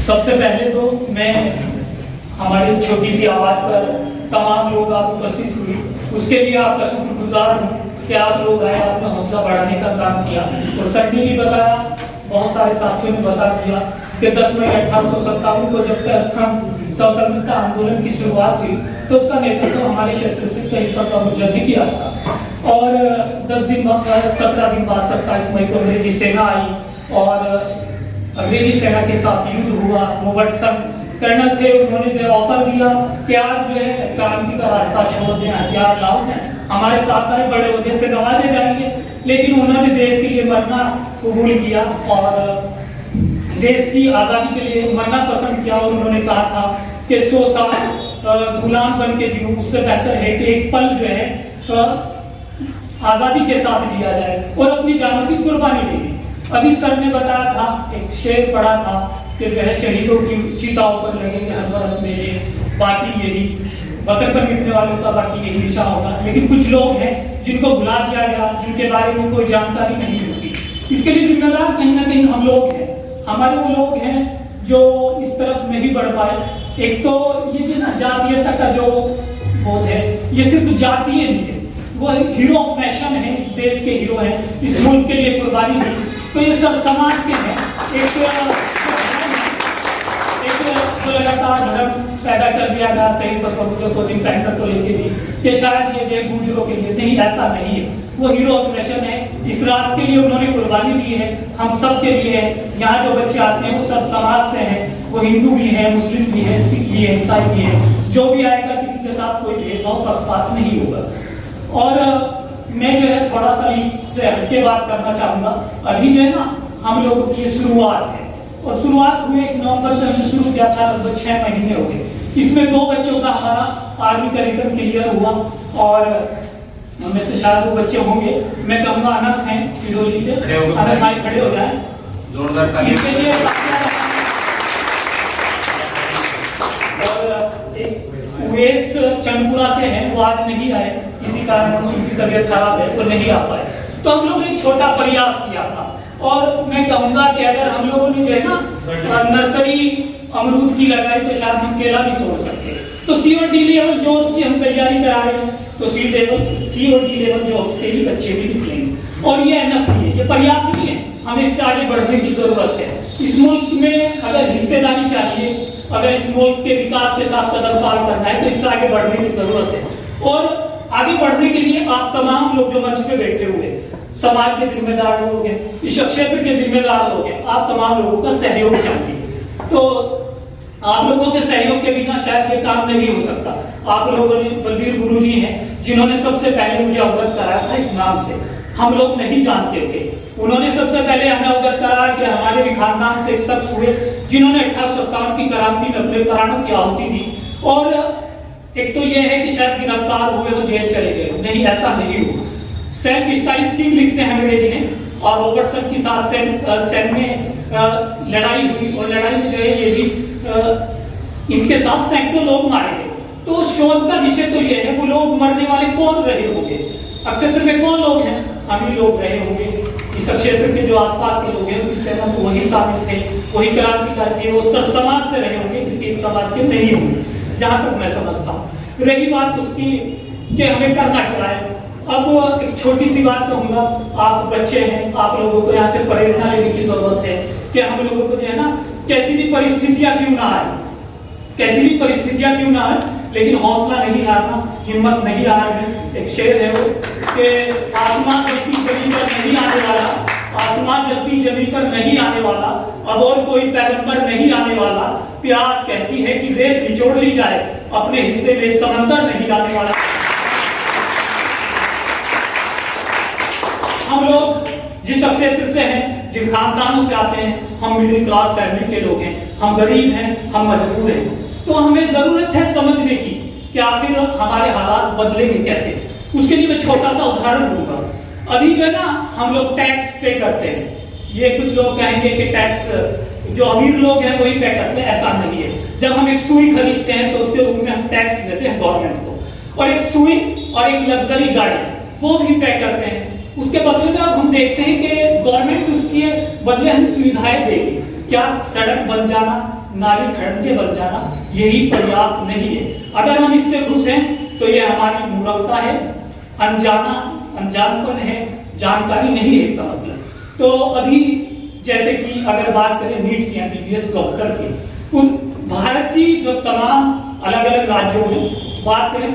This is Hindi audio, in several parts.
सबसे पहले तो मैं हमारी छोटी सी आवाज पर तमाम लोग आप उपस्थित हुए उसके लिए आपका शुक्रगुजार हूँ कि आप लोग आए, आपने हौसला बढ़ाने का काम किया। और सर ने भी बताया, बहुत सारे साथियों ने बता दिया कि 10 मई 1857 को जब प्रथम स्वतंत्रता आंदोलन की शुरुआत हुई तो उसका नेतृत्व हमारे क्षेत्र से शहीद फतह मुजद्दिद ने किया था। और 10 दिन बाद 17 दिन बाद 27 मई को अंग्रेजी सेना आई और अंग्रेजी सेना के साथ युद्ध हुआ। मोबटसन कर्नल थे, उन्होंने जो ऑफर दिया कि आप जो है क्रांति का रास्ता छोड़ दें, हथियार लाओ दें, हमारे साथ आए, बड़े ओहदे से नवाजे जाएंगे। लेकिन उन्होंने देश के लिए मरना कबूल किया और देश की आज़ादी के लिए मरना पसंद किया। और उन्होंने कहा था कि 100 साल गुलाम बन के जीऊं, उससे बेहतर है कि एक पल जो है आज़ादी के साथ जिया जाए और अपनी जानों की कुर्बानी दी। अभी सर ने बताया था, एक शेर पढ़ा था कि जो है शहीदों की चिताओं पर लगेंगे हर बरस मेले, बाकी यही वतन पर मिटने वालों का बाकी यही निशान होगा। लेकिन कुछ लोग हैं जिनको भुला दिया गया, जिनके बारे में कोई जानकारी नहीं मिलती। इसके लिए जिम्मेदार कहीं ना कहीं हम लोग हैं, हमारे वो लोग हैं जो इस तरफ नहीं बढ़ पाए। एक तो ये जो ना जातीयता का जो बोध है, ये सिर्फ जातीय नहीं है, वो हीरो ऑफ नेशन है, इस देश के हीरो हैं, इस मुल्क के लिए कुर्बानी दी। तो ये सब समाज के हैं, एक लगातार धर्म पैदा कर दिया गया सही सब कोचिंग सेंटर को लेके भी कि शायद ये गुजरों के लिए नहीं, ऐसा नहीं है। वो हीरो ऑफ नेशन है, इस राष्ट्र के लिए उन्होंने कुर्बानी दी है, हम सब के लिए है। यहाँ जो बच्चे आते हैं वो सब समाज से हैं, वो हिंदू भी है, मुस्लिम भी है, सिख भी है, ईसाई भी है। जो भी आएगा किसी के साथ कोई भेदभाव पक्षपात नहीं होगा। और मैं जो है थोड़ा सा से हटके बात करना चाहूंगा। अभी जो है ना हम लोगों की शुरुआत है और शुरुआत हुए 1 नवंबर से हमने शुरू किया था, लगभग 6 महीने हो गए। इसमें 2 बच्चों का हमारा आर्मी का रिटर्न क्लियर हुआ और उनमें से शायद वो बच्चे होंगे, मैं कहूँगा अनस हैं फिरोजी से, अनस भाई खड़े हो जाए जोरदार तालियां। और एक उवेश चंदपुरा से हैं, वो आज नहीं आए, किसी कारण उनकी तबीयत खराब है, वो नहीं आ पाए। तो हम लोगों ने एक छोटा प्रयास किया था और मैं कहूँगा कि अगर हम लोगों ने जो है ना नर्सरी अमरूद की लगाई तो शायद हम केला भी तोड़ सकते। तो COD लेवल जॉब्स की हम तैयारी करा रहे हैं, तो COD लेवल जॉब्स के लिए बच्चे भी निकलेंगे और ये एनफ नहीं है, ये पर्याप्त नहीं है, हमें इससे आगे बढ़ने की जरूरत है। इस मुल्क में अगर हिस्सेदारी चाहिए, अगर इस मुल्क के विकास के साथ कदम पार करना है तो इससे आगे बढ़ने की जरूरत है। और आगे बढ़ने के लिए आप तमाम लोग जो मंच पे बैठे हुए, समाज के जिम्मेदार लोग हैं, इस क्षेत्र के जिम्मेदार लोग हैं, आप तमाम लोगों का सहयोग चाहिए। तो आप लोगों के सहयोग के बिना शायद ये काम नहीं हो सकता। आप लोगों ने बलबीर गुरुजी हैं जिन्होंने सबसे पहले मुझे अवगत कराया था इस नाम से, हम लोग नहीं जानते थे। उन्होंने सबसे पहले हमें अवगत कराया कि हमारे भी खानदान से एक शख्स हुए जिन्होंने 1857 की क्रांति में अपने प्राणों की आहुति दी। और एक तो यह है कि शायद गिरफ्तार हुए तो जेल चले गए, नहीं, ऐसा नहीं हुआ। सेल्फ स्टाइलिस्टिक लिखते हैं अंग्रेजी ने और रोबर्टसन के साथ सेल में लड़ाई हुई और लड़ाई में जो है ये भी इनके साथ सैकड़ों लोग मारे गए। तो शोध का विषय तो ये है वो लोग मरने वाले कौन रहे होंगे, क्षेत्र में कौन लोग हैं, हम ही लोग रहे होंगे। इस क्षेत्र के जो आसपास के लोग हैं उनकी सेना में वही शामिल थे, वही क्रांतिकारी थे, वो सब समाज से रहे होंगे, किसी एक समाज के नहीं होंगे, जहां तक मैं समझता हूँ। रही बात उसकी कि हमें करना क्या है, अब एक छोटी सी बात कहूंगा, आप बच्चे हैं, आप लोगों को यहाँ से प्रेरणा लेने की जरूरत है कि हम लोगों को जो है ना कैसी भी परिस्थितियां क्यों ना आए, कैसी भी परिस्थितियां क्यों ना आए, लेकिन हौसला नहीं हारना, हिम्मत नहीं हारनी। एक शेर है वो कि आसमान जलती जमीन पर नहीं आने वाला, आसमान जलती जमीन पर नहीं आने वाला, अब और कोई पैगंबर नहीं आने वाला, प्यास कहती है कि रेत निचोड़ ली जाए, अपने हिस्से में समंदर नहीं आने वाला। हम लोग जिस क्षेत्र से हैं, जिन खानदानों से आते हैं, हम मिडिल क्लास फैमिली के लोग हैं, हम गरीब हैं, हम मजबूर हैं, तो हमें जरूरत है समझने की कि आखिर हमारे हालात बदलेंगे कैसे। उसके लिए मैं छोटा सा उदाहरण दूंगा। अभी जो है ना हम लोग टैक्स पे करते हैं, ये कुछ लोग कहेंगे कि टैक्स जो अमीर लोग हैं वही पे करते हैं, ऐसा नहीं है। जब हम एक सुई खरीदते हैं तो उसके रूप में हम टैक्स देते हैं गवर्नमेंट को, और एक सुई और एक लग्जरी गाड़ी वो भी पे करते हैं। उसके बदले में अब हम देखते हैं कि गवर्नमेंट उसके बदले हमें सुविधाएं देगी। क्या सड़क बन जाना नाली खड़ंजे बन जाना यही पर्याप्त नहीं है। अगर हम इससे खुश हैं तो ये हमारी मूर्खता है, अनजानपन है, जानकारी नहीं है इसका मतलब। तो अभी जैसे कि अगर बात करें नीट की, एमबीबीएस डॉक्टर की, उन भारत की जो तमाम अलग अलग राज्यों में बात करें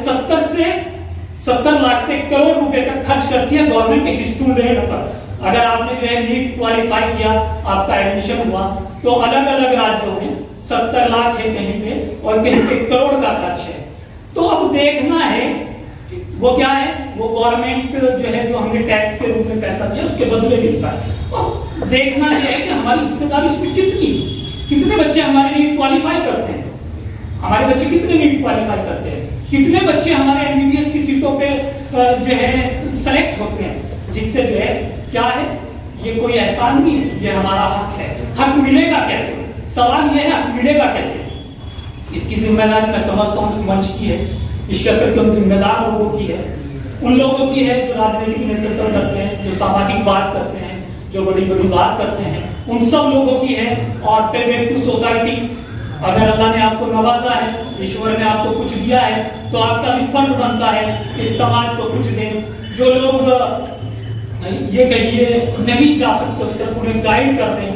70 लाख से 1 करोड़ रुपए तक खर्च करती है गवर्नमेंट एक स्टूडेंट पर। अगर आपने जो है नीट क्वालिफाई किया, आपका एडमिशन हुआ, तो अलग अलग राज्यों में 70 लाख है कहीं पे और कहीं पे 1 करोड़ का खर्च है। तो अब देखना है वो क्या है, वो गवर्नमेंट जो है जो हमें टैक्स के रूप में पैसा दिया उसके बदले मिलता है। और देखना है कि हमारी हिस्सेदारी इसमें कितने बच्चे हमारे नीट क्वालिफाई करते हैं, हमारे बच्चे कितने नीट क्वालिफाई करते हैं, कितने बच्चे हमारे एमबीबीएस की सीटों पे जो है सेलेक्ट होते हैं, जिससे जो है क्या है, ये कोई एहसान नहीं है, ये हमारा हक है। हक मिलेगा कैसे, सवाल ये है हक मिलेगा कैसे। इसकी जिम्मेदारी मैं समझता हूँ इस मंच की है, इस क्षेत्र के उन जिम्मेदार लोगों की है, उन लोगों की है जो राजनीतिक नेतृत्व करते हैं, जो सामाजिक बात करते हैं, जो बड़ी बड़ी बात करते हैं, उन सब लोगों की है। और पे बैक टू सोसाइटी, अगर अल्लाह ने आपको नवाजा है, ईश्वर ने आपको कुछ दिया है, तो आपका भी फर्ज बनता है इस समाज को कुछ दें। जो लोग ये कहिए नहीं जा सकते उस तरफ उन्हें गाइड कर दें,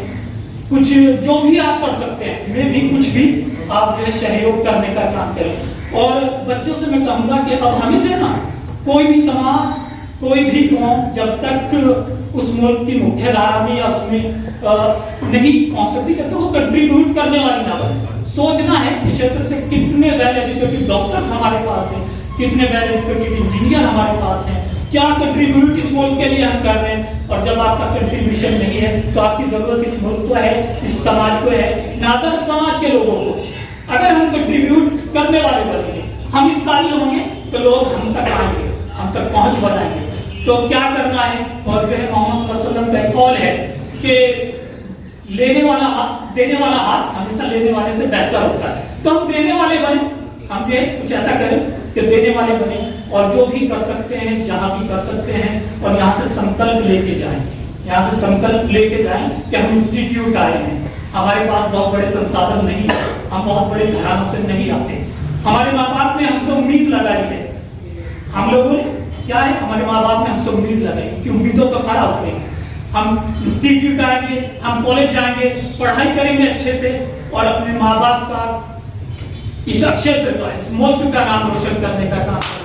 कुछ जो भी आप कर सकते हैं, मैं भी कुछ भी आप जो है सहयोग करने का काम करें। और बच्चों से मैं कहूँगा कि अब हमें जो है ना, कोई भी समाज, कोई भी कौम जब तक उस मुल्क की मुख्य धारा में या उसमें नहीं पहुंच सकती तब तक वो कंट्रीब्यूट करने वाली ना बने। सोचना है कि क्षेत्र से कितने वेल एजुकेटेड डॉक्टर्स हमारे पास हैं, कितने वेल एजुकेटेड इंजीनियर हमारे पास हैं, क्या कंट्रीब्यूट इस मुल्क के लिए हम कर रहे हैं। और जब आपका कंट्रीब्यूशन नहीं है तो आपकी जरूरत इस मुल्क को है, इस समाज को है, नादर समाज के लोगों को। अगर हम कंट्रीब्यूट करने वाले बनेंगे, हम इस काबिल होंगे तो लोग हम तक आएंगे, हम तक पहुंच बनाएंगे। तो क्या करना है, और जो है मोहम्मद सल्लल्लाहु अलैहि वसल्लम का कॉल है कि देने वाला हाथ हमेशा लेने वाले से बेहतर होता है। तो हम देने वाले बने, हम जो कुछ ऐसा करें कि देने वाले बने, और जो भी कर सकते हैं, जहां भी कर सकते हैं, और यहाँ से संकल्प लेके जाएं, यहाँ से संकल्प लेके जाएं कि हम इंस्टीट्यूट आए हैं, हमारे पास बहुत बड़े संसाधन नहीं है, हम बहुत बड़े घरानों से नहीं आते, हमारे माँ बाप ने हमसे उम्मीद लगाई है, हम लोगों ने क्या है, हमारे माँ बाप ने हमसे उम्मीद लगाई कि उम्मीदों पर खरा उतरेंगे, हम इंस्टीट्यूट आएंगे, हम कॉलेज जाएंगे, पढ़ाई करेंगे अच्छे से, और अपने माँ बाप का, इस क्षेत्र का, इस मुल्क का नाम रोशन करने का काम